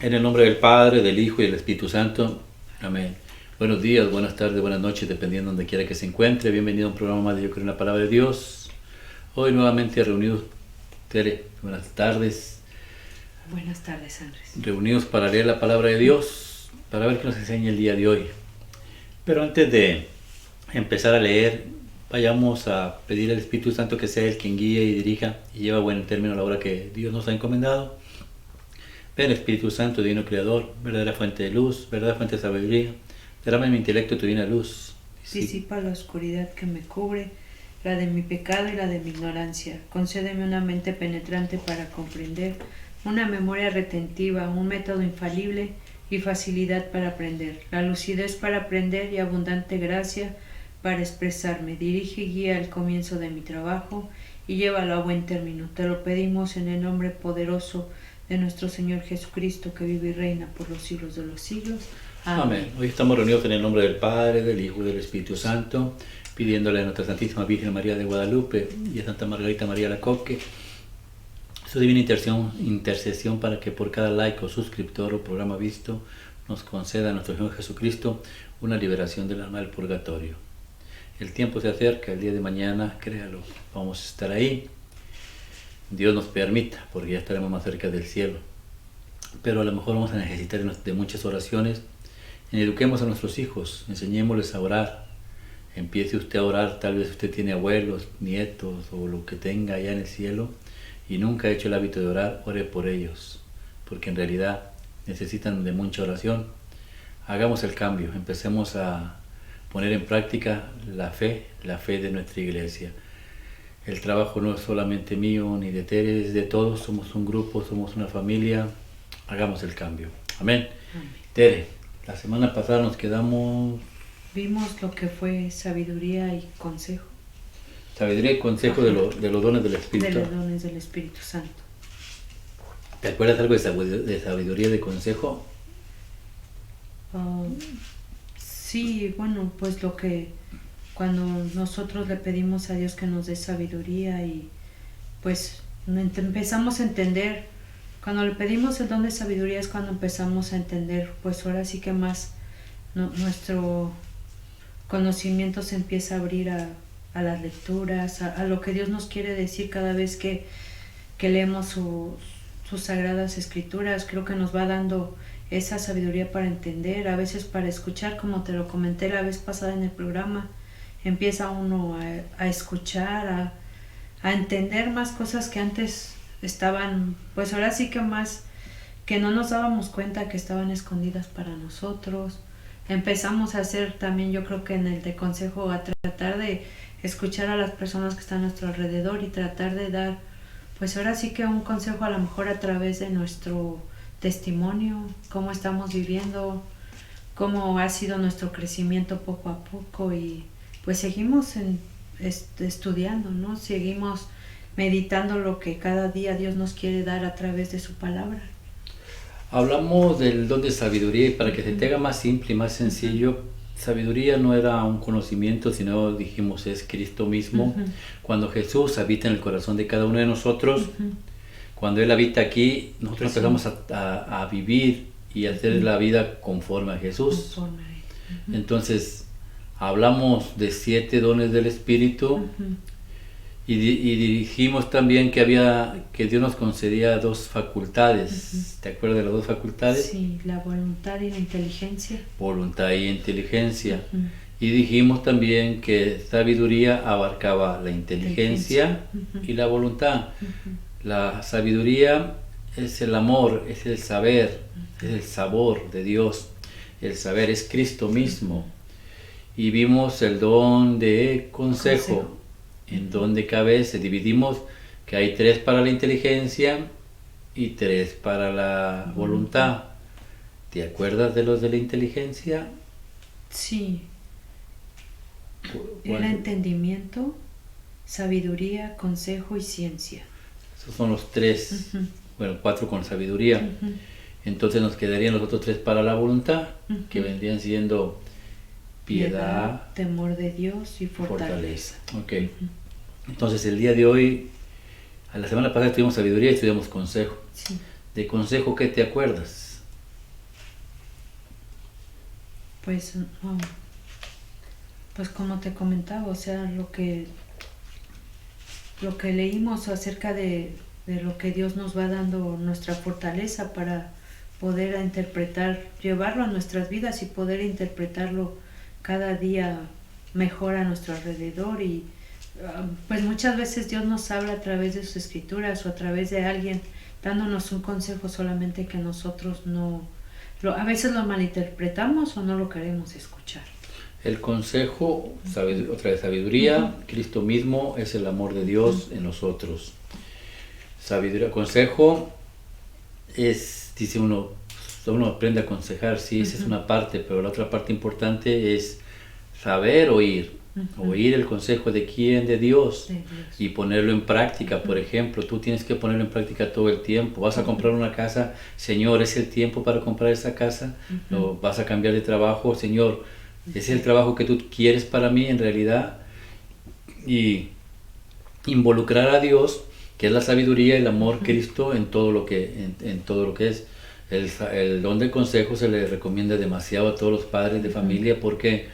En el nombre del Padre, del Hijo y del Espíritu Santo. Amén. Buenos días, buenas tardes, buenas noches, dependiendo de donde quiera que se encuentre. Bienvenido a un programa más de Yo Creo en la Palabra de Dios. Hoy nuevamente reunidos, Tere, buenas tardes. Buenas tardes, Andrés. Reunidos para leer la Palabra de Dios, para ver qué nos enseña el día de hoy. Pero antes de empezar a leer, vayamos a pedir al Espíritu Santo que sea el quien guíe y dirija y lleve a buen término la obra que Dios nos ha encomendado. Ven Espíritu Santo, divino Creador, verdadera fuente de luz, verdadera fuente de sabiduría, derrama en mi intelecto tu divina luz. Disipa la oscuridad que me cubre, la de mi pecado y la de mi ignorancia. Concédeme una mente penetrante para comprender, una memoria retentiva, un método infalible y facilidad para aprender, la lucidez para aprender y abundante gracia para expresarme. Dirige y guía el comienzo de mi trabajo y llévalo a buen término. Te lo pedimos en el nombre poderoso de nuestro Señor Jesucristo, que vive y reina por los siglos de los siglos. Amén. Hoy estamos reunidos en el nombre del Padre, del Hijo y del Espíritu Santo, pidiéndole a nuestra Santísima Virgen María de Guadalupe y a Santa Margarita María Lacoque su divina intercesión para que por cada like o suscriptor o programa visto nos conceda a nuestro Señor Jesucristo una liberación del alma del purgatorio. El tiempo se acerca, el día de mañana, créalo, vamos a estar ahí. Dios nos permita, porque ya estaremos más cerca del cielo. Pero a lo mejor vamos a necesitar de muchas oraciones. Eduquemos a nuestros hijos, enseñémosles a orar. Empiece usted a orar, tal vez usted tiene abuelos, nietos o lo que tenga allá en el cielo y nunca ha hecho el hábito de orar, ore por ellos, porque en realidad necesitan de mucha oración. Hagamos el cambio, empecemos a poner en práctica la fe de nuestra iglesia. El trabajo no es solamente mío ni de Tere, es de todos, somos un grupo, somos una familia, hagamos el cambio. Amén. Amén. Tere, la semana pasada nos quedamos... Vimos lo que fue sabiduría y consejo. Sabiduría y consejo de los dones del Espíritu. De los dones del Espíritu Santo. ¿Te acuerdas algo de sabiduría y de consejo? Sí, bueno, pues lo que... Cuando nosotros le pedimos a Dios que nos dé sabiduría y pues empezamos a entender, cuando le pedimos el don de sabiduría es cuando empezamos a entender, pues ahora sí que más nuestro conocimiento se empieza a abrir a las lecturas, a lo que Dios nos quiere decir cada vez que leemos sus sagradas escrituras. Creo que nos va dando esa sabiduría para entender, a veces para escuchar, como te lo comenté la vez pasada en el programa. Empieza uno a escuchar, a entender más cosas que antes estaban, pues ahora sí que más, que no nos dábamos cuenta que estaban escondidas para nosotros. Empezamos a hacer también, yo creo que en el de consejo, a tratar de escuchar a las personas que están a nuestro alrededor y tratar de dar, pues ahora sí que un consejo a lo mejor a través de nuestro testimonio, cómo estamos viviendo, cómo ha sido nuestro crecimiento poco a poco y pues seguimos estudiando, ¿no? Seguimos meditando lo que cada día Dios nos quiere dar a través de su palabra. Hablamos del don de sabiduría y para que se te haga más simple y más sencillo, sabiduría no era un conocimiento, sino dijimos es Cristo mismo. Cuando Jesús habita en el corazón de cada uno de nosotros, cuando Él habita aquí, nosotros empezamos a vivir y a hacer la vida conforme a Jesús. Entonces, hablamos de 7 dones del Espíritu y dijimos también que Dios nos concedía 2 facultades. ¿Te acuerdas de las 2 facultades? Sí, la voluntad y la inteligencia. Voluntad y inteligencia. Y dijimos también que sabiduría abarcaba la inteligencia y la voluntad. La sabiduría es el amor, es el saber, es el sabor de Dios. El saber es Cristo mismo. Y vimos el don de consejo, en donde cabe, dividimos que hay 3 para la inteligencia y 3 para la voluntad. ¿Te acuerdas de los de la inteligencia? Sí. Era entendimiento, sabiduría, consejo y ciencia. Esos son los 3, bueno, 4 con sabiduría. Entonces nos quedarían los otros 3 para la voluntad, que vendrían siendo piedad, temor de Dios y fortaleza. Ok. Entonces el día de hoy, a la semana pasada estudiamos sabiduría y estudiamos consejo. Sí. ¿De consejo qué te acuerdas? Pues, pues como te comentaba, o sea, lo que leímos acerca de lo que Dios nos va dando, nuestra fortaleza para poder interpretar, llevarlo a nuestras vidas y poder interpretarlo cada día mejor a nuestro alrededor. Y pues muchas veces Dios nos habla a través de sus escrituras o a través de alguien dándonos un consejo, solamente que nosotros a veces lo malinterpretamos o no lo queremos escuchar. El consejo, otra vez sabiduría, Cristo mismo es el amor de Dios en nosotros. Sabiduría, consejo es, dice uno aprende a aconsejar, sí, esa es una parte, pero la otra parte importante es saber oír. Oír el consejo de quién, de Dios, y ponerlo en práctica. Por ejemplo, tú tienes que ponerlo en práctica todo el tiempo. Vas a comprar una casa, Señor, ¿es el tiempo para comprar esa casa? ¿O vas a cambiar de trabajo? Señor, ¿es el trabajo que tú quieres para mí en realidad? Y involucrar a Dios, que es la sabiduría y el amor Cristo en todo lo que, en todo lo que es. El don del consejo se le recomienda demasiado a todos los padres de familia, porque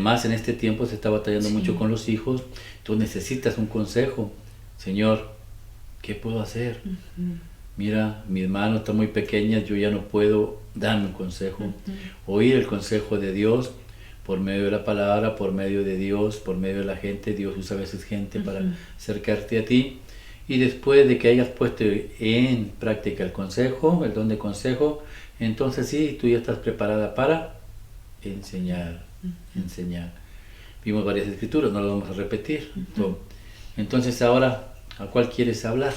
más en este tiempo se está batallando mucho con los hijos. Tú necesitas un consejo. Señor, ¿qué puedo hacer? Mira, mis manos están muy pequeñas, yo ya no puedo darme un consejo. Oír el consejo de Dios por medio de la palabra, por medio de Dios, por medio de la gente. Dios usa a veces gente para acercarte a ti. Y después de que hayas puesto en práctica el consejo, el don de consejo, entonces sí, tú ya estás preparada para enseñar. Vimos varias escrituras, no las vamos a repetir. Entonces ahora, ¿a cuál quieres hablar?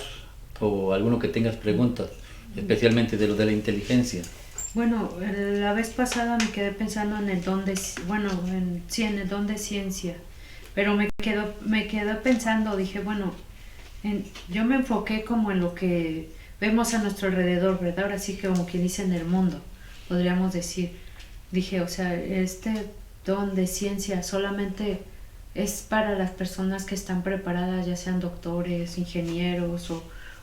O alguno que tengas preguntas, especialmente de lo de la inteligencia. Bueno, la vez pasada me quedé pensando en el don de, en el don de ciencia, pero me quedó pensando, dije, bueno, yo me enfoqué como en lo que vemos a nuestro alrededor, ¿verdad? Ahora sí que como quien dice en el mundo, podríamos decir. Dije, o sea, este don de ciencia solamente es para las personas que están preparadas, ya sean doctores, ingenieros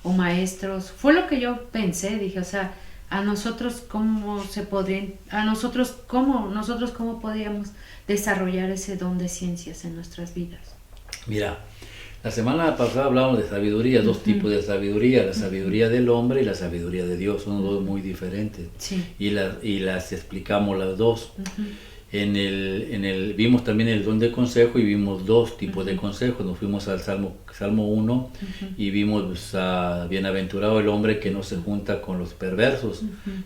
o maestros. Fue lo que yo pensé, dije, o sea, nosotros cómo podríamos desarrollar ese don de ciencias en nuestras vidas. Mira, la semana pasada hablábamos de sabiduría, dos tipos de sabiduría, la sabiduría del hombre y la sabiduría de Dios, son dos muy diferentes. Sí. Y las explicamos las dos. Vimos también el don de consejo y vimos dos tipos de consejos. Nos fuimos al Salmo 1 y vimos bienaventurado el hombre que no se junta con los perversos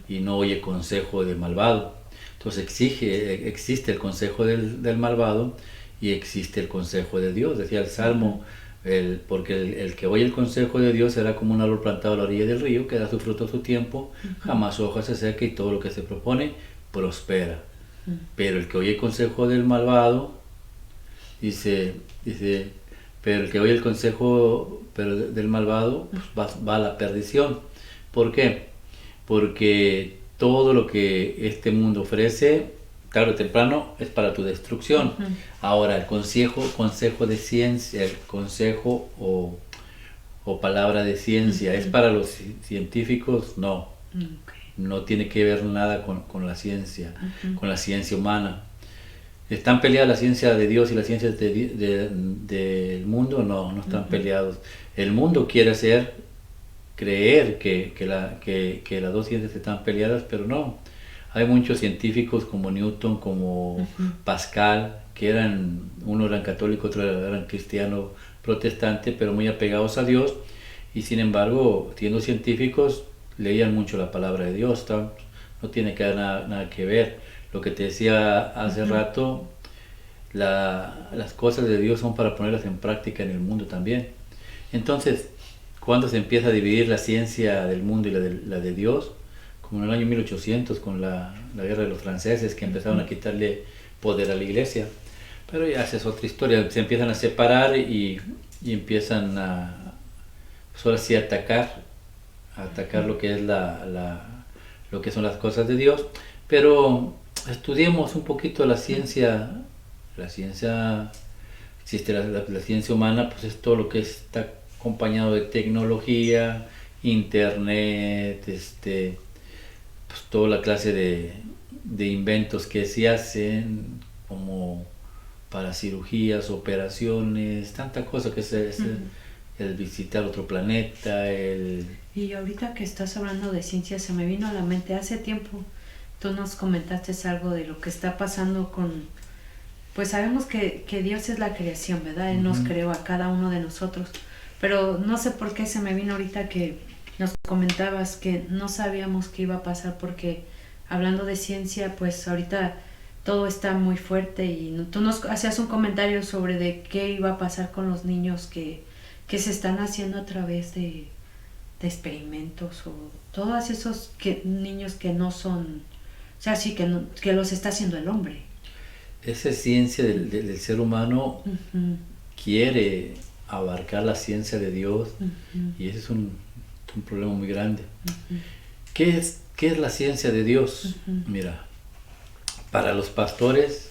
y no oye consejo del malvado. Entonces existe el consejo del malvado y existe el consejo de Dios. Decía el Salmo, porque el que oye el consejo de Dios será como un árbol plantado a la orilla del río, que da su fruto a su tiempo, jamás su hoja se seca y todo lo que se propone prospera. Pero el que oye el consejo del malvado, dice, pero el que oye el consejo del malvado pues va a la perdición. ¿Por qué? Porque todo lo que este mundo ofrece, tarde o temprano, es para tu destrucción. Ahora, el consejo de ciencia, el consejo o palabra de ciencia, ¿es para los científicos? No. No tiene que ver nada con la ciencia, con la ciencia humana. ¿Están peleadas la ciencia de Dios y la ciencia del mundo? No están peleados. El mundo quiere creer que las dos ciencias están peleadas, pero no. Hay muchos científicos como Newton, como Pascal, que uno eran católico, otro eran cristiano protestante, pero muy apegados a Dios, y sin embargo, siendo científicos, leían mucho la palabra de Dios. No tiene nada que ver. Lo que te decía hace rato, las cosas de Dios son para ponerlas en práctica en el mundo también. Entonces, cuando se empieza a dividir la ciencia del mundo y la de Dios, como en el año 1800 con la guerra de los franceses, que empezaron a quitarle poder a la iglesia, pero ya esa es otra historia. Se empiezan a separar y empiezan pues ahora sí a atacar lo que es lo que son las cosas de Dios. Pero estudiemos un poquito la ciencia. Existe la ciencia humana, pues es todo lo que está acompañado de tecnología, internet, pues toda la clase de inventos que se hacen como para cirugías, operaciones, tanta cosa que el visitar otro planeta, Y ahorita que estás hablando de ciencia, se me vino a la mente, hace tiempo tú nos comentaste algo de lo que está pasando con... Pues sabemos que Dios es la creación, ¿verdad? Él nos creó a cada uno de nosotros, pero no sé por qué se me vino ahorita que nos comentabas que no sabíamos qué iba a pasar, porque hablando de ciencia, pues ahorita todo está muy fuerte y tú nos hacías un comentario sobre de qué iba a pasar con los niños que se están haciendo a través de experimentos, o todos esos niños que no son, o sea, sí que los está haciendo el hombre. Esa ciencia del ser humano quiere abarcar la ciencia de Dios, y ese es un problema muy grande. ¿Qué es la ciencia de Dios? Mira, para los pastores,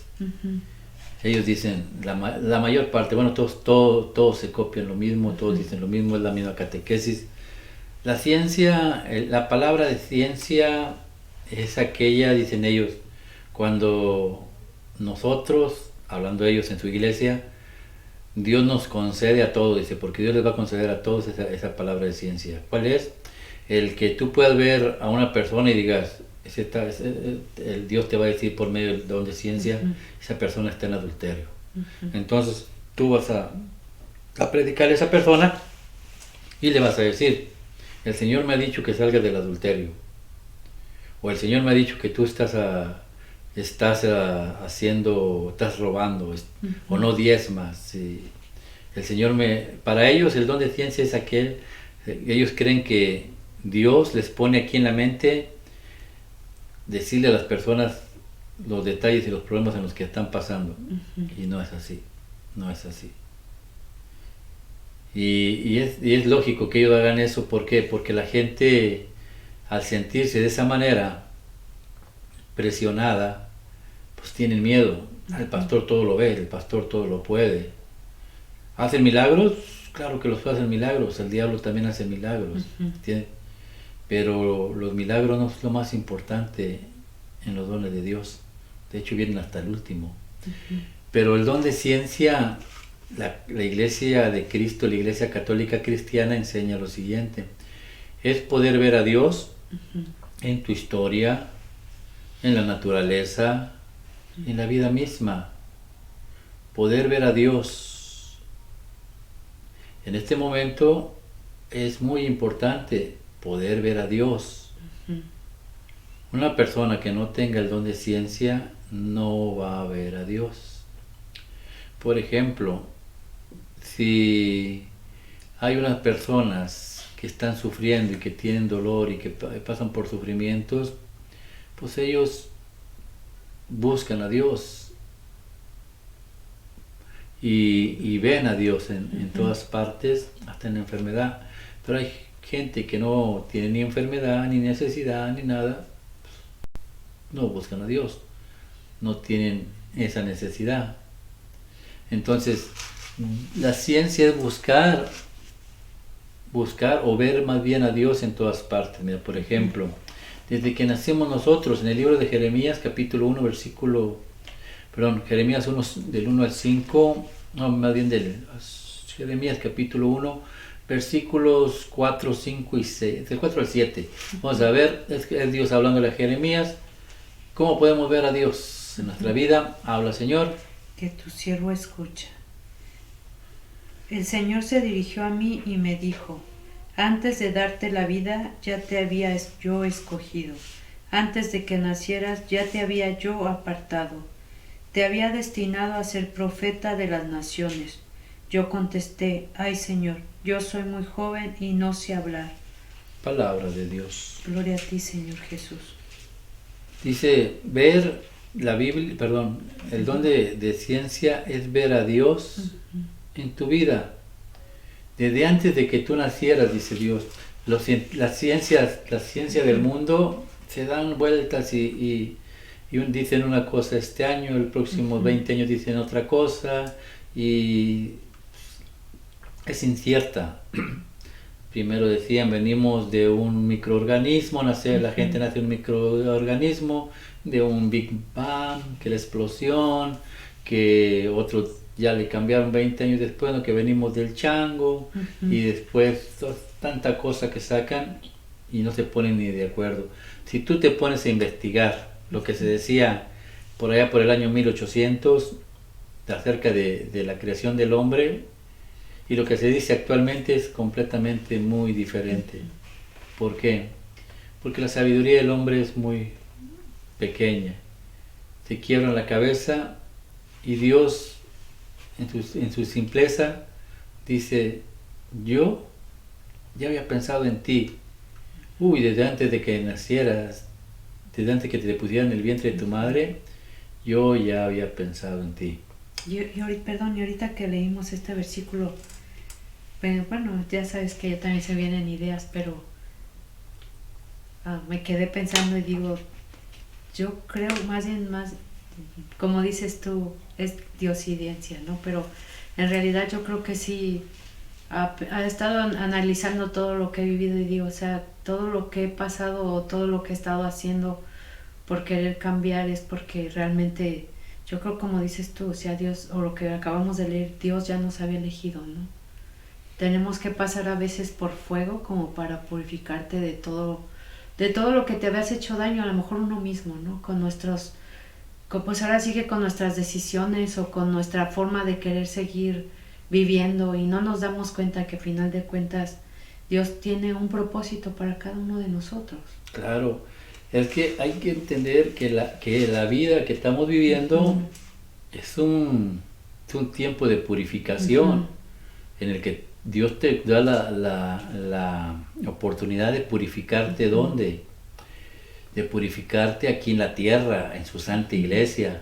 ellos dicen, la mayor parte, bueno, todos se copian lo mismo, todos dicen lo mismo, es la misma catequesis. La ciencia, la palabra de ciencia es aquella, dicen ellos, cuando nosotros, hablando de ellos en su iglesia, Dios nos concede a todos, dice, porque Dios les va a conceder a todos esa palabra de ciencia. ¿Cuál es? El que tú puedas ver a una persona y digas, el Dios te va a decir por medio del don de ciencia, esa persona está en adulterio. Entonces tú vas a predicar a esa persona y le vas a decir, el Señor me ha dicho que salgas del adulterio, o el Señor me ha dicho que tú estás robando, o no diezmas. El Señor para ellos el don de ciencia es aquel, ellos creen que Dios les pone aquí en la mente decirle a las personas los detalles y los problemas en los que están pasando, y no es así, no es así. Y es lógico que ellos hagan eso. ¿Por qué? Porque la gente, al sentirse de esa manera presionada, pues tienen miedo. El pastor todo lo ve, el pastor todo lo puede. ¿Hacen milagros? Claro que los hacen milagros, el diablo también hace milagros, pero los milagros no es lo más importante en los dones de Dios, de hecho vienen hasta el último. Pero el don de ciencia, la iglesia de Cristo, la iglesia católica cristiana enseña lo siguiente, es poder ver a Dios en tu historia, en la naturaleza, en la vida misma, poder ver a Dios. En este momento es muy importante poder ver a Dios. Una persona que no tenga el don de ciencia no va a ver a Dios. Por ejemplo, si hay unas personas que están sufriendo y que tienen dolor y que pasan por sufrimientos, pues ellos buscan a Dios y ven a Dios en todas partes, hasta en la enfermedad. Pero hay gente que no tiene ni enfermedad, ni necesidad, ni nada, no buscan a Dios, no tienen esa necesidad. Entonces, la ciencia es buscar o ver más bien a Dios en todas partes. Mira, por ejemplo, desde que nacimos nosotros, en el libro de Jeremías, capítulo 1, Jeremías 1, del 1 al 5, no, más bien Jeremías capítulo 1, versículos 4, 5 y 6, del 4 al 7. Vamos a ver, es Dios hablando a Jeremías. ¿Cómo podemos ver a Dios en nuestra vida? Habla, Señor. Que tu siervo escucha. El Señor se dirigió a mí y me dijo, antes de darte la vida ya te había yo escogido, antes de que nacieras ya te había yo apartado, te había destinado a ser profeta de las naciones. Yo contesté, ay Señor, yo soy muy joven y no sé hablar. Palabra de Dios. Gloria a ti, Señor Jesús. Dice, ver la Biblia, el don de ciencia es ver a Dios en tu vida. Desde antes de que tú nacieras, dice Dios, las ciencias del mundo se dan vueltas y dicen una cosa este año, el próximo 20 años dicen otra cosa, y es incierta. primero decían, venimos de un microorganismo, la gente nace de un microorganismo, de un Big Bang, que la explosión, que otros ya le cambiaron 20 años después, ¿no? Que venimos del chango, y después tanta cosa que sacan y no se ponen ni de acuerdo. Si tú te pones a investigar lo que se decía por allá por el año 1800 acerca de la creación del hombre, y lo que se dice actualmente es completamente muy diferente. ¿Por qué? Porque la sabiduría del hombre es muy pequeña. Se quiebra la cabeza y Dios, en su simpleza, dice, yo ya había pensado en ti. Desde antes de que nacieras, desde antes que te pusieran en el vientre de tu madre, yo ya había pensado en ti. Y ahorita que leímos este versículo, bueno, ya sabes que ya también se vienen ideas, pero me quedé pensando y digo, yo creo más, como dices tú, es diosidencia, ¿no? Pero en realidad yo creo que sí, ha estado analizando todo lo que he vivido y digo, o sea, todo lo que he pasado o todo lo que he estado haciendo por querer cambiar es porque realmente, yo creo como dices tú, o sea, Dios, o lo que acabamos de leer, Dios ya nos había elegido, ¿no? Tenemos que pasar a veces por fuego como para purificarte de todo lo que te habías hecho daño, a lo mejor uno mismo, ¿no? Pues ahora sigue con nuestras decisiones o con nuestra forma de querer seguir viviendo y no nos damos cuenta que al final de cuentas Dios tiene un propósito para cada uno de nosotros. Claro, es que hay que entender que la vida que estamos viviendo es un tiempo de purificación en el que Dios te da la oportunidad de purificarte. ¿Dónde? De purificarte aquí en la tierra, en su santa iglesia.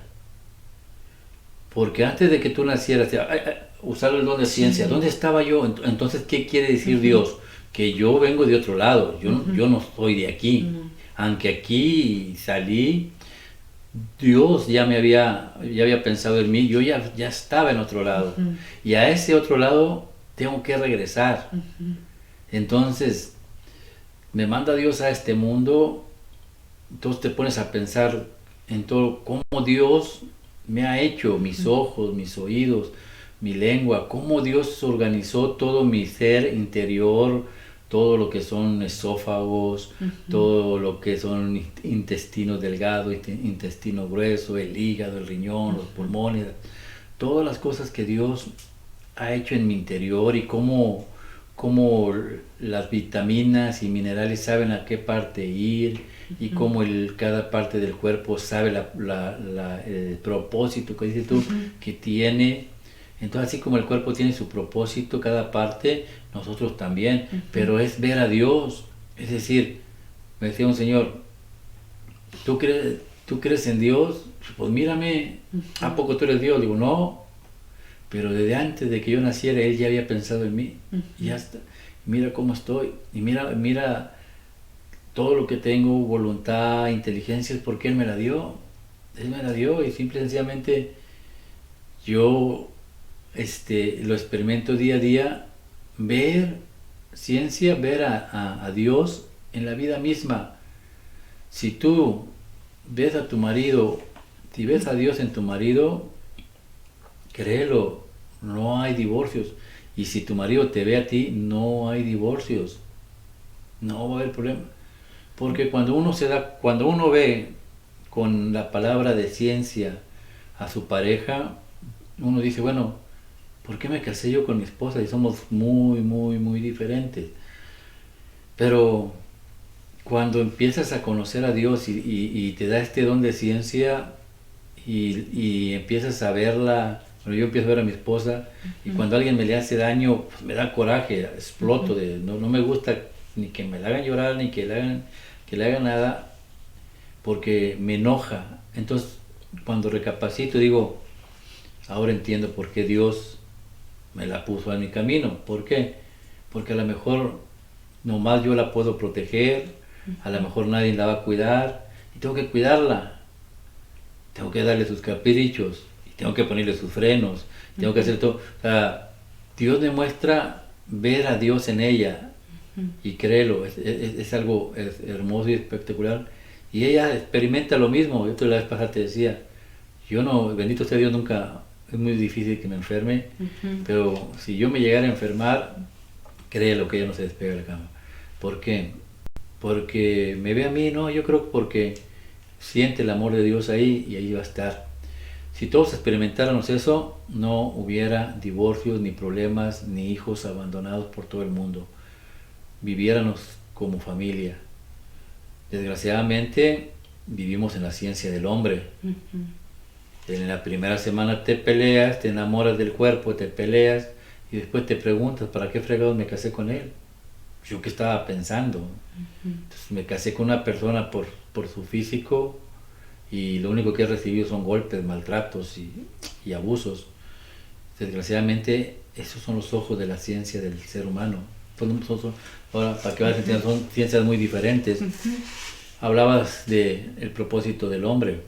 Porque antes de que tú nacieras, usar el don de ciencia, ¿dónde estaba yo? Entonces, ¿qué quiere decir Dios? Que yo vengo de otro lado, yo no soy de aquí. Aunque aquí salí, Dios ya había pensado en mí, yo ya estaba en otro lado. Y a ese otro lado tengo que regresar. Entonces, me manda Dios a este mundo, entonces te pones a pensar en todo, cómo Dios me ha hecho, mis ojos, mis oídos, mi lengua, cómo Dios organizó todo mi ser interior, todo lo que son esófagos, todo lo que son intestinos delgados, intestino grueso, el hígado, el riñón, los pulmones, todas las cosas que Dios ha hecho en mi interior y cómo las vitaminas y minerales saben a qué parte ir y cómo cada parte del cuerpo sabe el propósito que dices tú que tiene. Entonces, así como el cuerpo tiene su propósito, cada parte, nosotros también, pero es ver a Dios. Es decir, me decía un señor, ¿tú crees en Dios? Pues mírame, ¿a poco tú eres Dios? Digo, no, pero desde antes de que yo naciera, Él ya había pensado en mí, y ya está. Mira cómo estoy, y mira todo lo que tengo, voluntad, inteligencia, es porque Él me la dio. Él me la dio, y simple y sencillamente yo lo experimento día a día, ver ciencia, ver a Dios en la vida misma. Si tú ves a tu marido, si ves a Dios en tu marido, créelo, no hay divorcios. Y si tu marido te ve a ti, no hay divorcios. No va a haber problema. Porque cuando uno ve con la palabra de ciencia a su pareja, uno dice, bueno, ¿por qué me casé yo con mi esposa? Y somos muy, muy, muy diferentes. Pero cuando empiezas a conocer a Dios y te da este don de ciencia y empiezas a verla, bueno, yo empiezo a ver a mi esposa y cuando alguien me le hace daño, pues me da coraje, exploto, no me gusta ni que me la hagan llorar, ni que le hagan nada, porque me enoja. Entonces, cuando recapacito, digo, ahora entiendo por qué Dios me la puso en mi camino. ¿Por qué? Porque a lo mejor nomás yo la puedo proteger, a lo mejor nadie la va a cuidar, y tengo que cuidarla. Tengo que darle sus caprichos, y tengo que ponerle sus frenos, tengo que hacer todo. O sea, Dios me muestra ver a Dios en ella, y créelo, es algo hermoso y espectacular. Y ella experimenta lo mismo. Yo la vez pasada te decía, yo no, bendito sea Dios, nunca, es muy difícil que me enferme, pero si yo me llegara a enfermar, créelo que ella no se despega de la cama. ¿Por qué? Porque me ve a mí, no, yo creo porque siente el amor de Dios ahí y ahí va a estar. Si todos experimentáramos eso, no hubiera divorcios, ni problemas, ni hijos abandonados por todo el mundo. Viviéramos como familia. Desgraciadamente, vivimos en la ciencia del hombre. En la primera semana te peleas, te enamoras del cuerpo, te peleas y después te preguntas, ¿para qué fregados me casé con él? Yo qué estaba pensando. Entonces, me casé con una persona por su físico y lo único que he recibido son golpes, maltratos y abusos. Desgraciadamente, esos son los ojos de la ciencia del ser humano. Ahora, para que vayan entendiendo, son ciencias muy diferentes. Hablabas del propósito del hombre.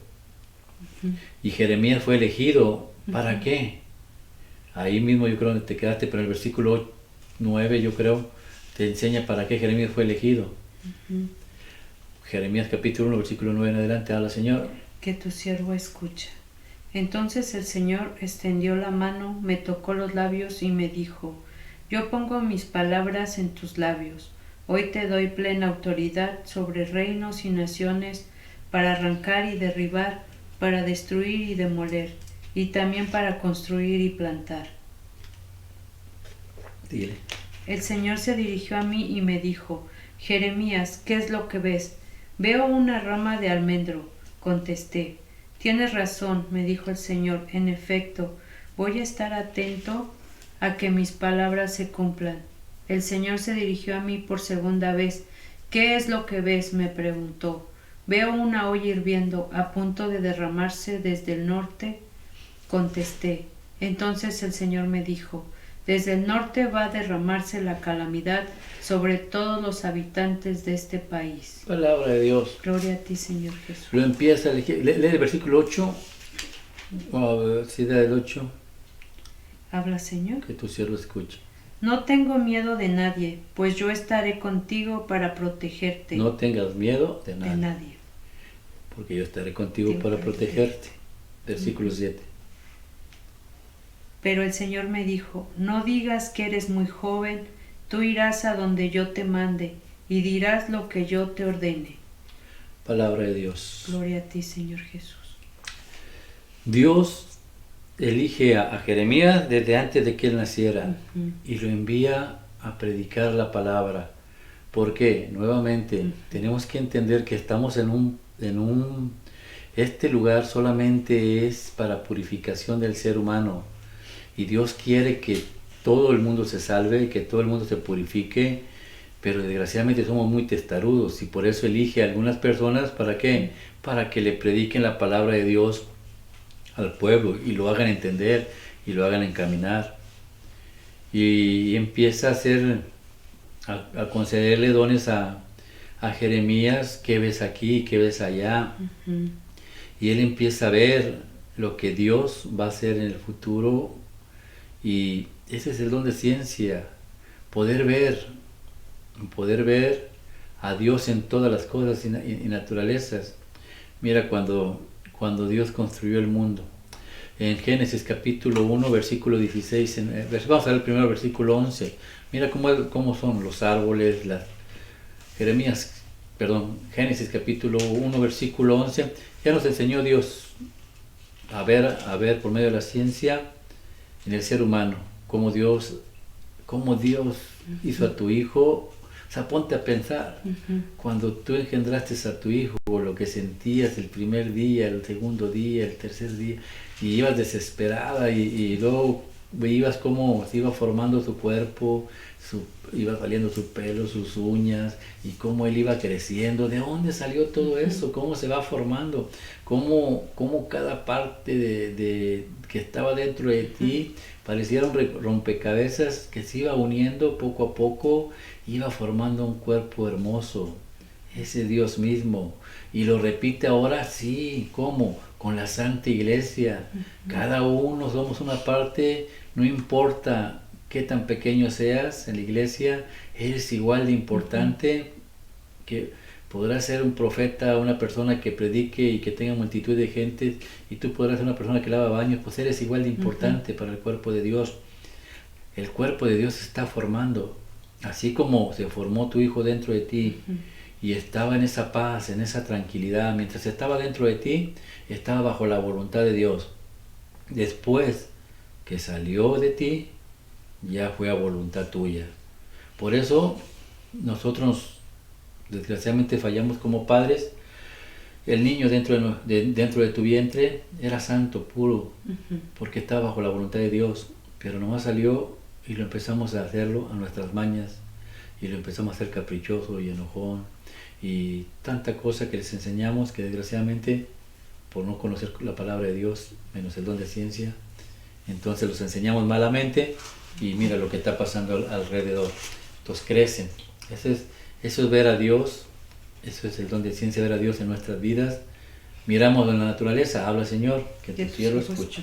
Y Jeremías fue elegido, ¿para qué? Ahí mismo yo creo que te quedaste, pero el versículo 9 yo creo te enseña para qué Jeremías fue elegido. Jeremías capítulo 1, versículo 9 en adelante, habla Señor. Que tu siervo escucha. Entonces el Señor extendió la mano, me tocó los labios y me dijo, yo pongo mis palabras en tus labios. Hoy te doy plena autoridad sobre reinos y naciones para arrancar y derribar, para destruir y demoler, y también para construir y plantar. Dile. El Señor se dirigió a mí y me dijo, Jeremías, ¿qué es lo que ves? Veo una rama de almendro, contesté. Tienes razón, me dijo el Señor, en efecto, voy a estar atento a que mis palabras se cumplan. El Señor se dirigió a mí por segunda vez. ¿Qué es lo que ves?, me preguntó. Veo una olla hirviendo, a punto de derramarse desde el norte, contesté. Entonces el Señor me dijo, desde el norte va a derramarse la calamidad sobre todos los habitantes de este país. Palabra de Dios. Gloria a ti, Señor Jesús. Lo empieza a elegir. Lee el versículo 8. Si da el 8. Habla, Señor. Que tu siervo escuche. No tengo miedo de nadie, pues yo estaré contigo para protegerte. No tengas miedo de nadie. De nadie. Porque yo estaré contigo para protegerte. Versículo 7. Pero el Señor me dijo, no digas que eres muy joven, tú irás a donde yo te mande y dirás lo que yo te ordene. Palabra de Dios. Gloria a ti, Señor Jesús. Dios elige a Jeremías desde antes de que él naciera y lo envía a predicar la palabra. ¿Por qué? Nuevamente, tenemos que entender que estamos este lugar solamente es para purificación del ser humano. Y Dios quiere que todo el mundo se salve, que todo el mundo se purifique, pero desgraciadamente somos muy testarudos y por eso elige a algunas personas, ¿para qué? Para que le prediquen la palabra de Dios al pueblo y lo hagan entender y lo hagan encaminar. Y empieza a concederle dones a Jeremías, ¿qué ves aquí? ¿Qué ves allá? Y él empieza a ver lo que Dios va a hacer en el futuro. Y ese es el don de ciencia, poder ver a Dios en todas las cosas y naturalezas. Mira cuando Dios construyó el mundo, en Génesis capítulo 1, versículo 16, vamos a ver el primero versículo 11, mira cómo son los árboles, Génesis capítulo 1, versículo 11, ya nos enseñó Dios a ver por medio de la ciencia, en el ser humano, cómo Dios hizo a tu hijo. O sea, ponte a pensar, cuando tú engendraste a tu hijo, lo que sentías el primer día, el segundo día, el tercer día, y ibas desesperada y luego veías cómo se iba formando su cuerpo, iba saliendo su pelo, sus uñas, y cómo él iba creciendo. ¿De dónde salió todo eso? ¿Cómo se va formando? ¿Cómo cada parte que estaba dentro de ti parecía un rompecabezas que se iba uniendo poco a poco, iba formando un cuerpo hermoso? Ese Dios mismo. Y lo repite ahora, sí, ¿cómo? Con la Santa Iglesia. Cada uno somos una parte, no importa qué tan pequeño seas en la iglesia, eres igual de importante, que podrás ser un profeta, una persona que predique y que tenga multitud de gente, y tú podrás ser una persona que lava baños, pues eres igual de importante para el cuerpo de Dios. El cuerpo de Dios se está formando, así como se formó tu hijo dentro de ti, y estaba en esa paz, en esa tranquilidad. Mientras estaba dentro de ti, estaba bajo la voluntad de Dios. Después que salió de ti, ya fue a voluntad tuya. Por eso nosotros desgraciadamente fallamos como padres. El niño dentro de tu vientre era santo, puro, porque estaba bajo la voluntad de Dios, pero nomás salió y lo empezamos a hacerlo a nuestras mañas, y lo empezamos a hacer caprichoso y enojón, y tanta cosa que les enseñamos, que desgraciadamente, por no conocer la palabra de Dios, menos el don de ciencia, entonces los enseñamos malamente, y mira lo que está pasando alrededor. Entonces crecen. Eso es ver a Dios, eso es el don de ciencia, ver a Dios en nuestras vidas. Miramos en la naturaleza, habla Señor, que tu siervo escucha.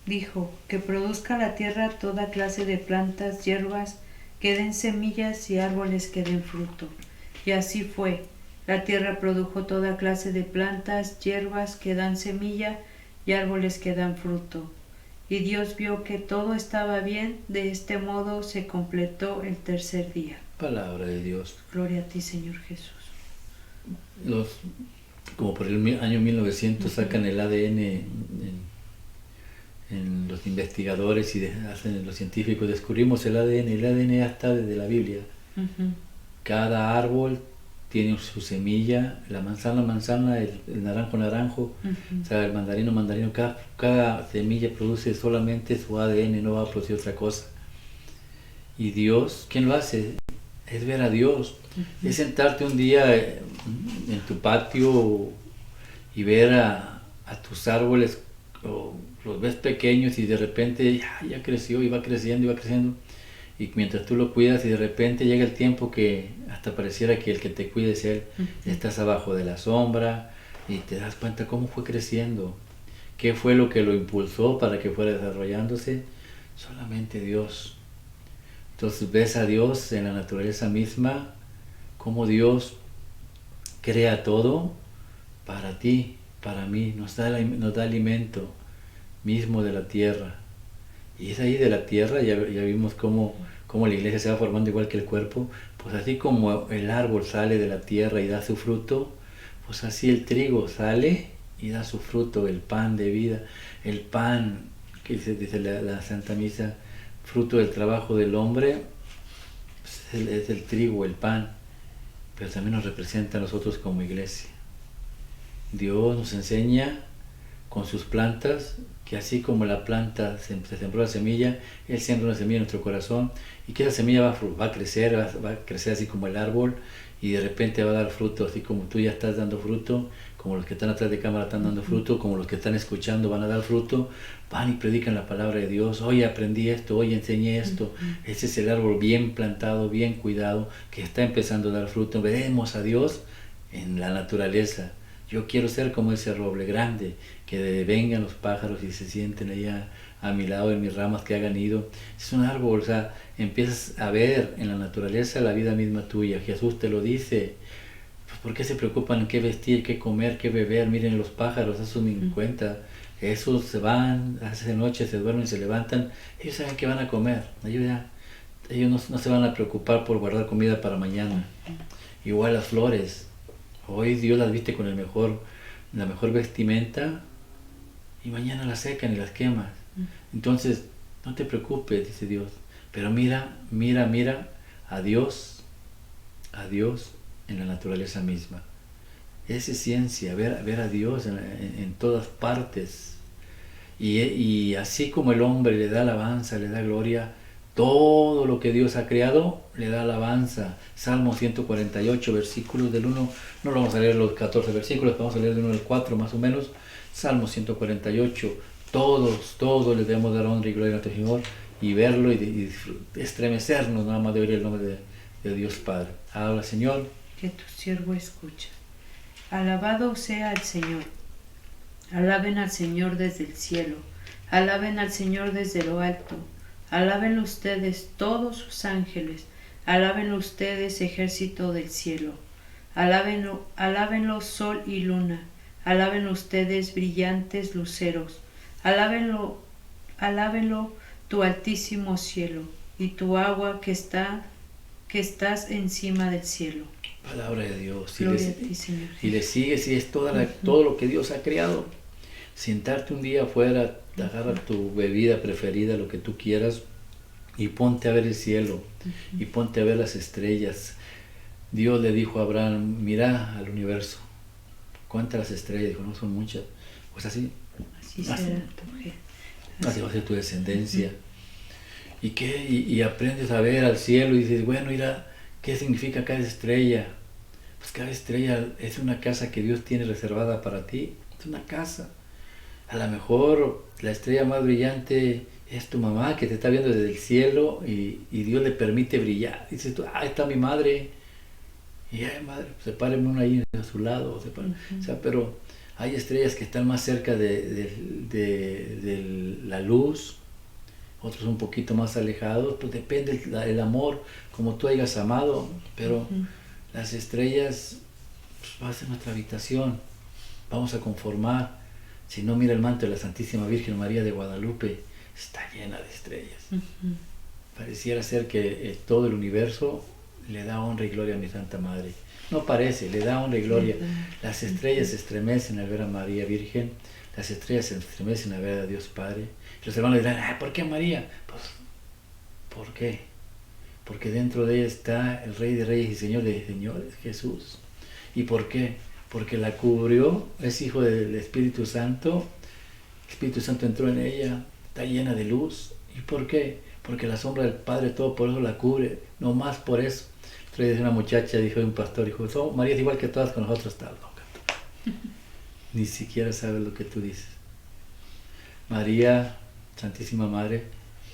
Dijo, que produzca la tierra toda clase de plantas, hierbas, que den semillas y árboles que den fruto. Y así fue. La tierra produjo toda clase de plantas, hierbas que dan semilla y árboles que dan fruto. Y Dios vio que todo estaba bien, de este modo se completó el tercer día. Palabra de Dios. Gloria a ti, Señor Jesús. Como por el año 1900 sacan el ADN en los investigadores y hacen los científicos, descubrimos el ADN ya está desde la Biblia. Cada árbol tiene su semilla, la manzana, el naranjo, o sea, el mandarino, cada semilla produce solamente su ADN, no va a producir otra cosa. Y Dios, ¿quién lo hace? Es ver a Dios, es sentarte un día en tu patio y ver a tus árboles, los ves pequeños y de repente ya creció y va creciendo, y mientras tú lo cuidas y de repente llega el tiempo que hasta pareciera que el que te cuide es Él. Estás abajo de la sombra y te das cuenta cómo fue creciendo, qué fue lo que lo impulsó para que fuera desarrollándose. Solamente Dios. Entonces ves a Dios en la naturaleza misma, cómo Dios crea todo para ti, para mí, nos da alimento mismo de la tierra. Y es ahí de la tierra, ya vimos cómo la iglesia se va formando igual que el cuerpo, pues así como el árbol sale de la tierra y da su fruto, pues así el trigo sale y da su fruto, el pan de vida, el pan, que dice la Santa Misa, fruto del trabajo del hombre, pues es el trigo, el pan, pero también nos representa a nosotros como iglesia. Dios nos enseña con sus plantas, que así como la planta se sembró la semilla, Él siembra una semilla en nuestro corazón, y que esa semilla va a crecer así como el árbol, y de repente va a dar fruto, así como tú ya estás dando fruto, como los que están atrás de cámara están dando fruto, como los que están escuchando van a dar fruto, van y predican la palabra de Dios. Hoy aprendí esto, hoy enseñé esto. Ese es el árbol bien plantado, bien cuidado, que está empezando a dar fruto. Veremos a Dios en la naturaleza. Yo quiero ser como ese roble grande, que vengan los pájaros y se sienten allá a mi lado en mis ramas, que hagan nido. Es un árbol, o sea, empiezas a ver en la naturaleza la vida misma tuya. Jesús te lo dice. Pues, ¿por qué se preocupan en qué vestir, qué comer, qué beber? Miren los pájaros, eso me cuenta. Esos se van, hace noche, se duermen, se levantan. Ellos saben que van a comer. Ellos no se van a preocupar por guardar comida para mañana. Igual las flores. Hoy Dios las viste con la mejor vestimenta, y mañana las secan y las quemas. Entonces, no te preocupes, dice Dios, pero mira a Dios en la naturaleza misma. Esa es ciencia, ver a Dios en todas partes. Y así como el hombre le da alabanza, le da gloria, todo lo que Dios ha creado le da alabanza. Salmo 148, versículos del 1, no lo vamos a leer los 14 versículos, vamos a leer del 1 al 4 más o menos. Salmo 148, todos le debemos dar honra y gloria a nuestro Señor, y verlo y estremecernos nada más de oír el nombre de Dios Padre. Habla, Señor. Que tu siervo escucha. Alabado sea el Señor. Alaben al Señor desde el cielo. Alaben al Señor desde lo alto. Alábenlo ustedes todos sus ángeles, alábenlo ustedes ejército del cielo. Alábenlo sol y luna, alábenlo ustedes brillantes luceros. Alábenlo tu altísimo cielo, y tu agua que estás encima del cielo. Palabra de Dios. Gloria a ti, Señor. Y le sigues y es todo lo que Dios ha creado. Sentarte un día afuera, agarra tu bebida preferida, lo que tú quieras, y ponte a ver el cielo, y ponte a ver las estrellas. Dios le dijo a Abraham, mira al universo, cuenta las estrellas. Dijo, no son muchas. Pues así será tu mujer. Así va a ser tu descendencia. Y aprendes a ver al cielo y dices, bueno, mira, ¿qué significa cada estrella? Pues cada estrella es una casa que Dios tiene reservada para ti. Es una casa. A lo mejor la estrella más brillante es tu mamá, que te está viendo desde el cielo y Dios le permite brillar. Dices tú, ahí está mi madre. Y ay, madre, sepáreme una ahí a su lado. O sea, pero hay estrellas que están más cerca de la luz, otros un poquito más alejados, pues depende del amor, como tú hayas amado, pero las estrellas pues, va a ser nuestra habitación, vamos a conformar. Si no, mira el manto de la Santísima Virgen María de Guadalupe, está llena de estrellas. Pareciera ser que todo el universo le da honra y gloria a mi Santa Madre. No parece, le da honra y gloria. Las estrellas se estremecen al ver a María Virgen, las estrellas se estremecen al ver a Dios Padre. Los hermanos dirán, ¿por qué María? Pues, ¿por qué? Porque dentro de ella está el Rey de Reyes y Señor de Señores, Jesús. ¿Y por qué? Porque la cubrió, es hijo del Espíritu Santo. El Espíritu Santo entró en ella, está llena de luz. ¿Y por qué? Porque la sombra del Padre Todopoderoso la cubre, no más por eso. Otra vez una muchacha dijo de un pastor, dijo, María es igual que todas con nosotros, está loca. Ni siquiera sabe lo que tú dices. María, Santísima Madre,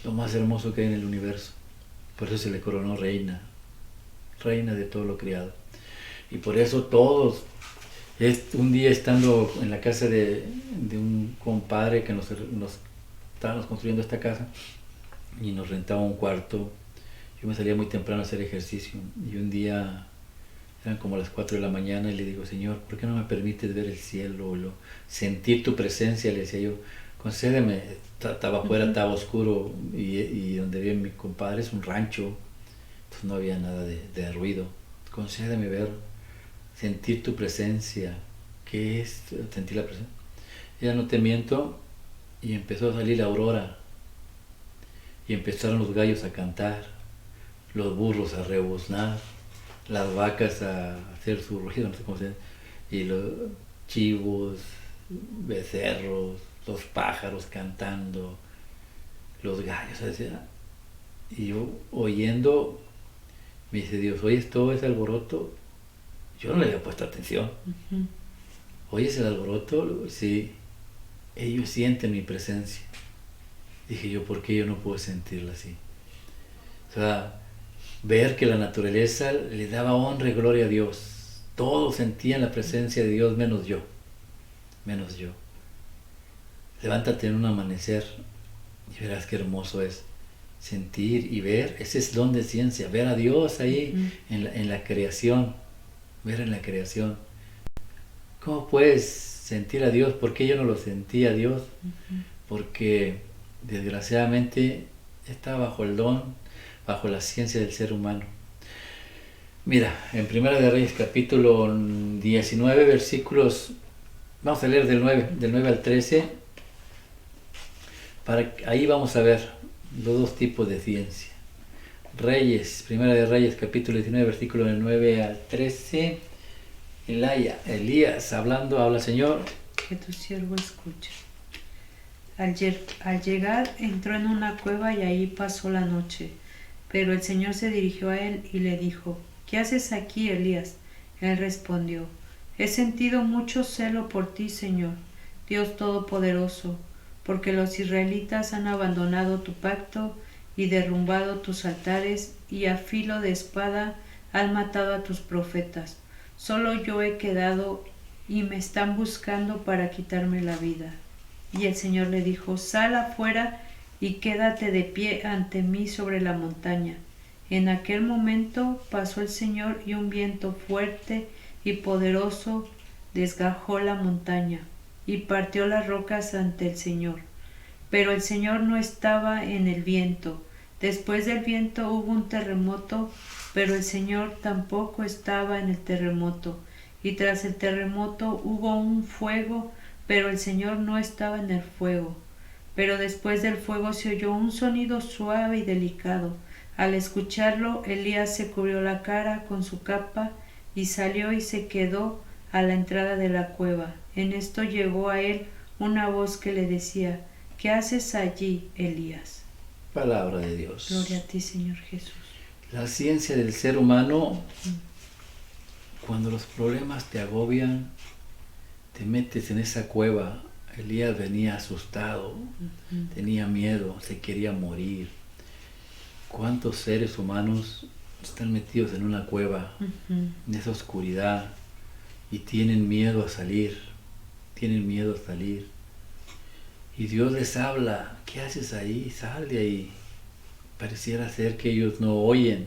lo más hermoso que hay en el universo. Por eso se le coronó reina, reina de todo lo criado. Y por eso todos, un día estando en la casa de un compadre que nos estábamos construyendo esta casa y nos rentaba un cuarto, yo me salía muy temprano a hacer ejercicio y un día eran como las 4 de la mañana y le digo, Señor, ¿por qué no me permites ver el cielo, sentir tu presencia? Le decía yo, concédeme. Estaba afuera, estaba oscuro y donde vive mi compadre es un rancho, entonces no había nada de ruido. Concédeme ver, sentir tu presencia. ¿Qué es sentir la presencia? Ya no te miento, y empezó a salir la aurora y empezaron los gallos a cantar, los burros a rebuznar, las vacas a hacer su ruido, no sé cómo se llama, y los chivos, becerros, los pájaros cantando, los gallos, y yo oyendo, me dice Dios, ¿oyes todo ese alboroto? Yo no le había puesto atención. ¿Oyes el alboroto? Sí. Ellos sienten mi presencia. Dije yo, ¿por qué yo no puedo sentirla así? O sea, ver que la naturaleza le daba honra y gloria a Dios. Todos sentían la presencia de Dios, menos yo. Menos yo. Levántate en un amanecer y verás qué hermoso es sentir y ver. Ese es don de ciencia, ver a Dios ahí en la creación, ver en la creación. ¿Cómo puedes sentir a Dios? ¿Por qué yo no lo sentí a Dios? Porque desgraciadamente está bajo el don, bajo la ciencia del ser humano. Mira, en Primera de Reyes capítulo 19 versículos, vamos a leer del 9 al 13. Ahí vamos a ver los dos tipos de ciencia. Reyes, Primera de Reyes, capítulo 19, versículo del 9 al 13. Elías hablando, habla Señor. Que tu siervo escucha. Al llegar entró en una cueva y ahí pasó la noche. Pero el Señor se dirigió a él y le dijo, ¿qué haces aquí, Elías? Él respondió, he sentido mucho celo por ti, Señor, Dios Todopoderoso, porque los israelitas han abandonado tu pacto y derrumbado tus altares y a filo de espada han matado a tus profetas. Solo yo he quedado y me están buscando para quitarme la vida. Y el Señor le dijo, sal afuera y quédate de pie ante mí sobre la montaña. En aquel momento pasó el Señor y un viento fuerte y poderoso desgajó la montaña y partió las rocas ante el Señor. Pero el Señor no estaba en el viento. Después del viento hubo un terremoto, pero el Señor tampoco estaba en el terremoto. Y tras el terremoto hubo un fuego, pero el Señor no estaba en el fuego. Pero después del fuego se oyó un sonido suave y delicado. Al escucharlo, Elías se cubrió la cara con su capa y salió y se quedó a la entrada de la cueva. En esto llegó a él una voz que le decía: ¿Qué haces allí, Elías? Palabra de Dios. Gloria a ti, Señor Jesús. La ciencia del ser humano, cuando los problemas te agobian, te metes en esa cueva. Elías venía asustado, tenía miedo, se quería morir. ¿Cuántos seres humanos están metidos en una cueva, en esa oscuridad, y tienen miedo a salir? Tienen miedo a salir. Y Dios les habla: ¿qué haces ahí? Sal de ahí. Pareciera ser que ellos no oyen,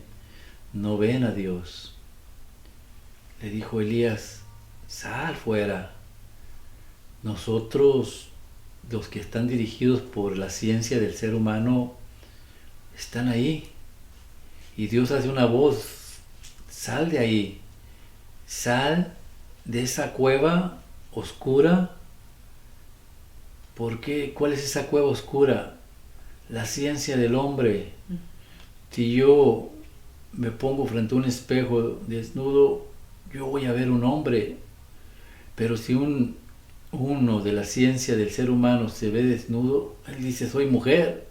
no ven a Dios. Le dijo Elías: sal fuera. Nosotros, los que están dirigidos por la ciencia del ser humano, están ahí. Y Dios hace una voz: sal de ahí. Sal de esa cueva oscura. ¿Por qué? ¿Cuál es esa cueva oscura? La ciencia del hombre. Si yo me pongo frente a un espejo desnudo, yo voy a ver un hombre. Pero si uno de la ciencia del ser humano se ve desnudo, él dice: soy mujer.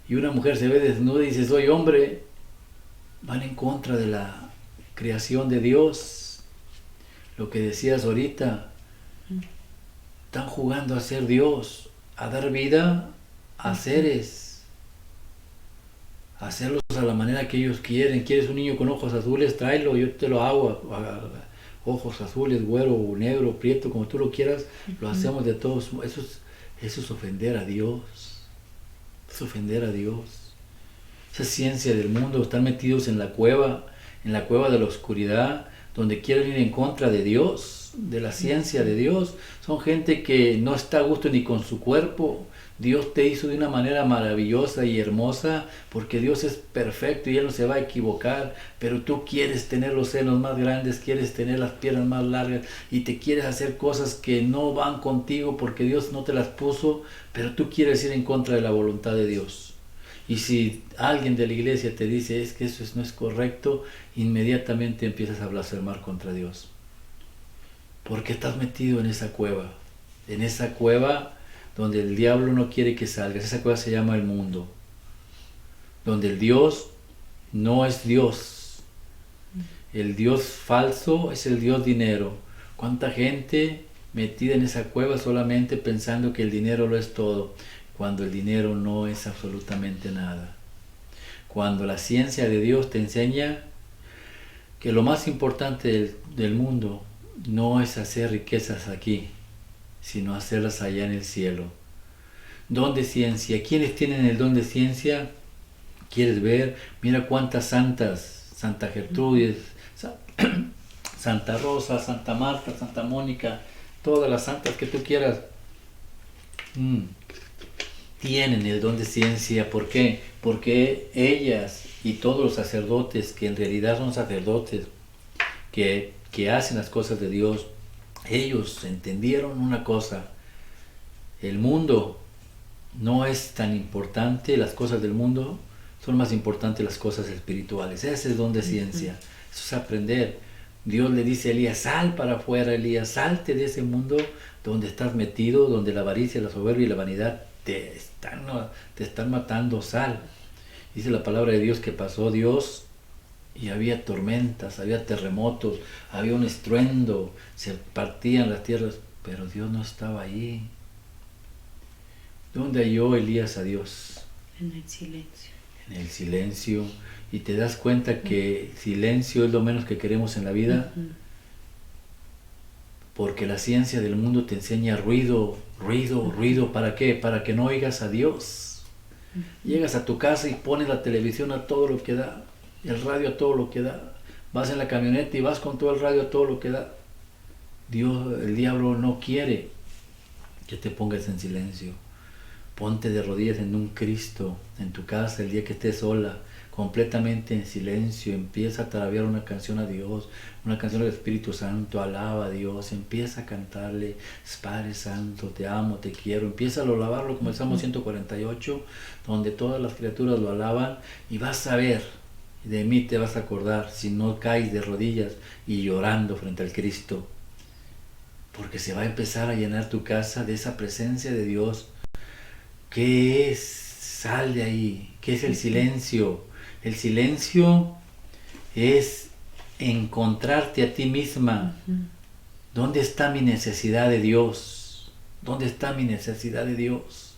Y una mujer se ve desnuda y dice: soy hombre. Van en contra de la creación de Dios. Lo que decías ahorita, están jugando a ser Dios, a dar vida a seres, a hacerlos a la manera que ellos quieren. ¿Quieres un niño con ojos azules? Tráelo, yo te lo hago. Ojos azules, güero, negro, prieto, como tú lo quieras, lo hacemos de todos. Eso es ofender a Dios. Es ofender a Dios. Esa ciencia del mundo, están metidos en la cueva de la oscuridad, donde quieren ir en contra de Dios, de la ciencia de Dios. Son gente que no está a gusto ni con su cuerpo. Dios te hizo de una manera maravillosa y hermosa, porque Dios es perfecto y Él no se va a equivocar, pero tú quieres tener los senos más grandes, quieres tener las piernas más largas y te quieres hacer cosas que no van contigo porque Dios no te las puso, pero tú quieres ir en contra de la voluntad de Dios. Y si alguien de la iglesia te dice: es que eso no es correcto, inmediatamente empiezas a blasfemar contra Dios, porque estás metido en esa cueva donde el diablo no quiere que salgas. Esa cueva se llama el mundo, donde el Dios no es Dios. El Dios falso es el Dios dinero. ¿Cuánta gente metida en esa cueva solamente pensando que el dinero lo es todo, cuando el dinero no es absolutamente nada? Cuando la ciencia de Dios te enseña que lo más importante del mundo no es hacer riquezas aquí, sino hacerlas allá en el cielo. Don de ciencia. ¿Quiénes tienen el don de ciencia? ¿Quieres ver? Mira cuántas santas: Santa Gertrudis, Santa Rosa, Santa Marta, Santa Mónica, todas las santas que tú quieras, tienen el don de ciencia. ¿Por qué? Porque ellas y todos los sacerdotes, que en realidad son sacerdotes, que hacen las cosas de Dios, ellos entendieron una cosa: el mundo no es tan importante, las cosas del mundo son más importantes las cosas espirituales. Ese es el don de ciencia. Eso es aprender. Dios le dice a Elías: sal para afuera, Elías, salte de ese mundo donde estás metido, donde la avaricia, la soberbia y la vanidad te están matando. Sal. Dice la palabra de Dios que pasó Dios y había tormentas, había terremotos, había un estruendo, se partían las tierras, pero Dios no estaba ahí. ¿Dónde halló Elías a Dios? En el silencio. En el silencio. Y te das cuenta que silencio es lo menos que queremos en la vida, porque la ciencia del mundo te enseña ruido. ¿Para qué? Para que no oigas a Dios. Llegas a tu casa y pones la televisión a todo lo que da, el radio a todo lo que da. Vas en la camioneta y vas con todo el radio a todo lo que da. El diablo no quiere que te pongas en silencio. Ponte de rodillas en un Cristo, en tu casa, el día que estés sola, completamente en silencio. Empieza a tararear una canción a Dios, una canción del Espíritu Santo. Alaba a Dios, empieza a cantarle: Padre Santo, te amo, te quiero. Empieza a alabarlo como el Salmo 148, donde todas las criaturas lo alaban, y vas a ver, de mí te vas a acordar, si no caes de rodillas y llorando frente al Cristo, porque se va a empezar a llenar tu casa de esa presencia de Dios. ¿Qué es? Sal de ahí. ¿Qué es el silencio? El silencio es encontrarte a ti misma. ¿Dónde está mi necesidad de Dios? ¿Dónde está mi necesidad de Dios?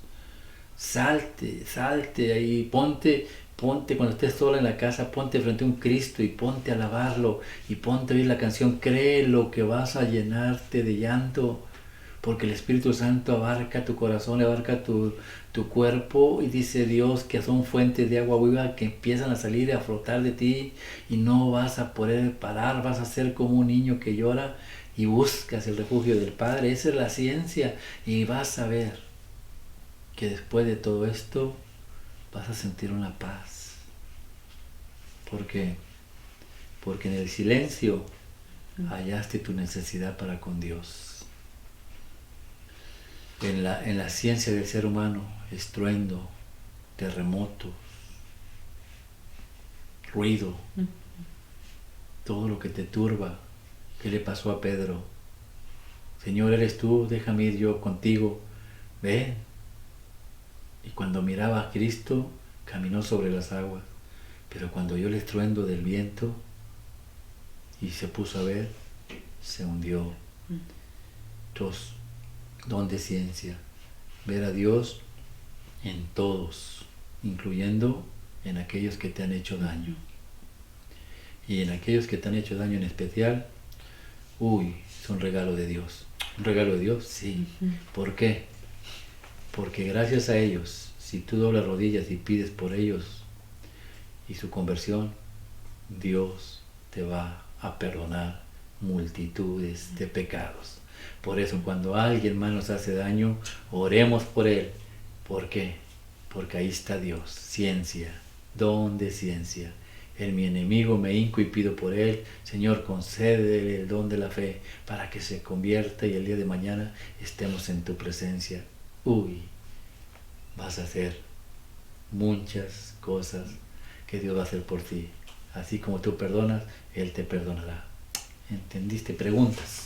Salte ahí, ponte cuando estés sola en la casa, ponte frente a un Cristo y ponte a alabarlo y ponte a oír la canción. Créelo que vas a llenarte de llanto, porque el Espíritu Santo abarca tu corazón, abarca tu cuerpo, y dice Dios que son fuentes de agua viva que empiezan a salir y a flotar de ti, y no vas a poder parar. Vas a ser como un niño que llora y buscas el refugio del Padre. Esa es la ciencia, y vas a ver que después de todo esto vas a sentir una paz. ¿Por qué? Porque en el silencio hallaste tu necesidad para con Dios. En la ciencia del ser humano, estruendo, terremotos, ruido, todo lo que te turba. ¿Qué le pasó a Pedro? Señor, eres tú, déjame ir yo contigo. Ven. Y cuando miraba a Cristo, caminó sobre las aguas. Pero cuando oyó el estruendo del viento y se puso a ver, se hundió. Entonces, don de ciencia, ver a Dios en todos, incluyendo en aquellos que te han hecho daño. Y en aquellos que te han hecho daño en especial, es un regalo de Dios. ¿Un regalo de Dios? Sí. ¿Por qué? Porque gracias a ellos, si tú doblas rodillas y pides por ellos y su conversión, Dios te va a perdonar multitudes de pecados. Por eso, cuando alguien más nos hace daño, oremos por él. ¿Por qué? Porque ahí está Dios. Ciencia, don de ciencia. En mi enemigo me hinco y pido por él. Señor, concédele el don de la fe para que se convierta y el día de mañana estemos en tu presencia. Vas a hacer muchas cosas que Dios va a hacer por ti. Así como tú perdonas, Él te perdonará. ¿Entendiste? ¿Preguntas?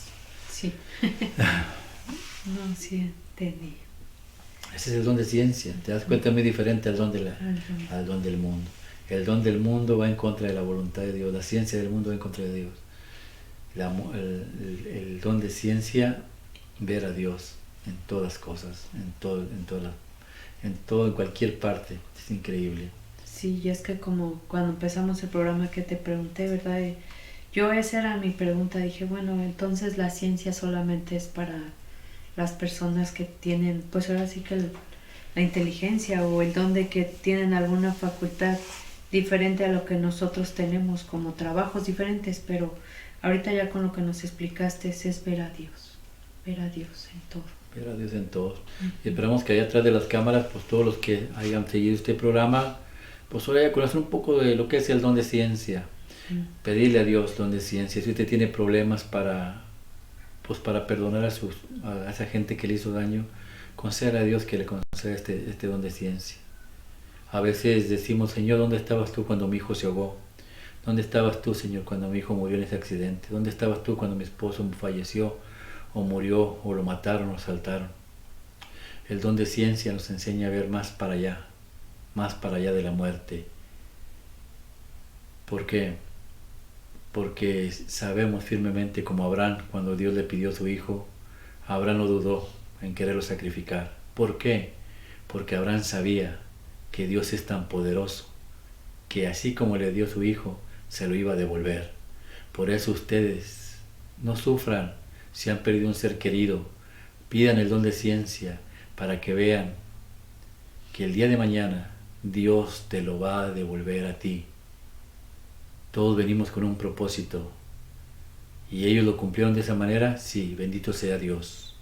Sí. No, sí, entendí. Ese es el don de ciencia. Te das cuenta, muy diferente al don del mundo. El don del mundo va en contra de la voluntad de Dios. La ciencia del mundo va en contra de Dios. El don de ciencia, ver a Dios en todas cosas, en cualquier parte. Es increíble. Sí, y es que como cuando empezamos el programa que te pregunté, ¿verdad? Esa era mi pregunta. Dije, bueno, entonces la ciencia solamente es para las personas que tienen, pues ahora sí que la inteligencia o el don de que tienen alguna facultad diferente a lo que nosotros tenemos, como trabajos diferentes, pero ahorita ya con lo que nos explicaste es ver a Dios en todo. Ver a Dios en todo. Y esperamos que allá atrás de las cámaras, pues todos los que hayan seguido este programa, pues ahora ya conocer un poco de lo que es el don de ciencia. Pedirle a Dios don de ciencia. Si usted tiene problemas para perdonar a esa gente que le hizo daño, conceda a Dios que le conceda este don de ciencia. A veces decimos, Señor, ¿dónde estabas tú cuando mi hijo se ahogó? ¿Dónde estabas tú, Señor, cuando mi hijo murió en ese accidente? ¿Dónde estabas tú cuando mi esposo falleció o murió o lo mataron o asaltaron? El don de ciencia nos enseña a ver más para allá de la muerte. ¿Por qué? Porque sabemos firmemente, como Abraham, cuando Dios le pidió a su hijo, Abraham no dudó en quererlo sacrificar. ¿Por qué? Porque Abraham sabía que Dios es tan poderoso, que así como le dio su hijo, se lo iba a devolver. Por eso ustedes no sufran si han perdido un ser querido. Pidan el don de ciencia para que vean que el día de mañana Dios te lo va a devolver a ti. Todos venimos con un propósito y ellos lo cumplieron de esa manera. Sí, bendito sea Dios.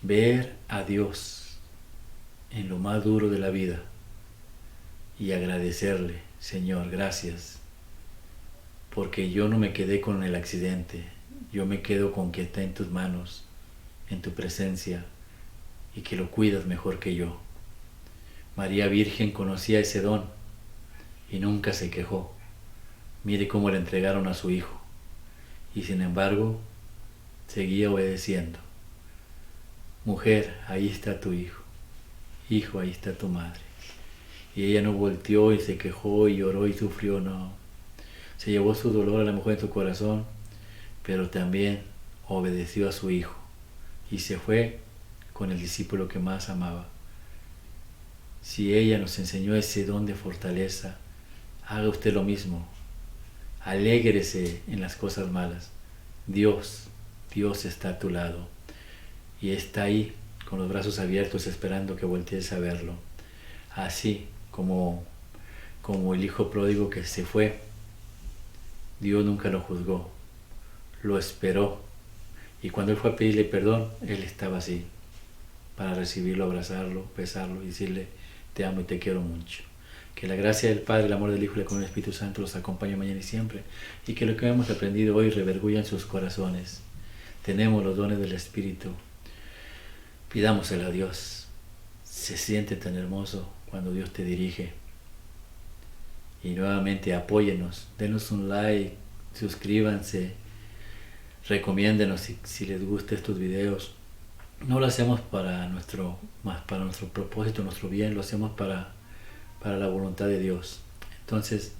Ver a Dios en lo más duro de la vida y agradecerle: Señor, gracias, porque yo no me quedé con el accidente, yo me quedo con que está en tus manos, en tu presencia, y que lo cuidas mejor que yo. María Virgen conocía ese don y nunca se quejó. Mire cómo le entregaron a su hijo, y sin embargo seguía obedeciendo. Mujer, ahí está tu hijo. Hijo, ahí está tu madre. Y ella no volteó y se quejó y lloró y sufrió, no. Se llevó su dolor a lo mejor en su corazón, pero también obedeció a su hijo y se fue con el discípulo que más amaba. Si ella nos enseñó ese don de fortaleza, haga usted lo mismo. Alégrese en las cosas malas. Dios está a tu lado y está ahí con los brazos abiertos esperando que voltees a verlo. Así como el hijo pródigo que se fue, Dios nunca lo juzgó, lo esperó, y cuando él fue a pedirle perdón, él estaba así para recibirlo, abrazarlo, besarlo y decirle: te amo y te quiero mucho. Que la gracia del Padre, el amor del Hijo y la comunión del Espíritu Santo los acompañe mañana y siempre, y que lo que hemos aprendido hoy revergulla en sus corazones. Tenemos los dones del Espíritu, pidámoselo a Dios. Se siente tan hermoso cuando Dios te dirige. Y nuevamente apóyennos, denos un like, suscríbanse, recomiéndenos si les gustan estos videos. No lo hacemos para nuestro propósito, nuestro bien, lo hacemos para la voluntad de Dios. Entonces,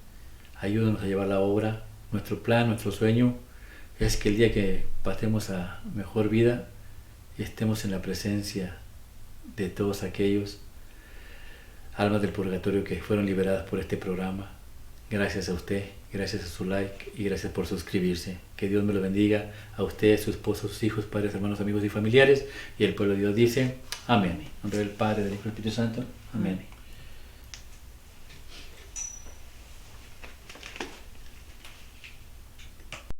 ayúdanos a llevar la obra. Nuestro plan, nuestro sueño es que el día que pasemos a mejor vida, estemos en la presencia de todos aquellos almas del purgatorio que fueron liberadas por este programa. Gracias a usted, gracias a su like y gracias por suscribirse. Que Dios me lo bendiga a usted, su esposo, sus hijos, padres, hermanos, amigos y familiares. Y el pueblo de Dios dice: amén. En nombre del Padre, del Hijo y del Espíritu Santo. Amén.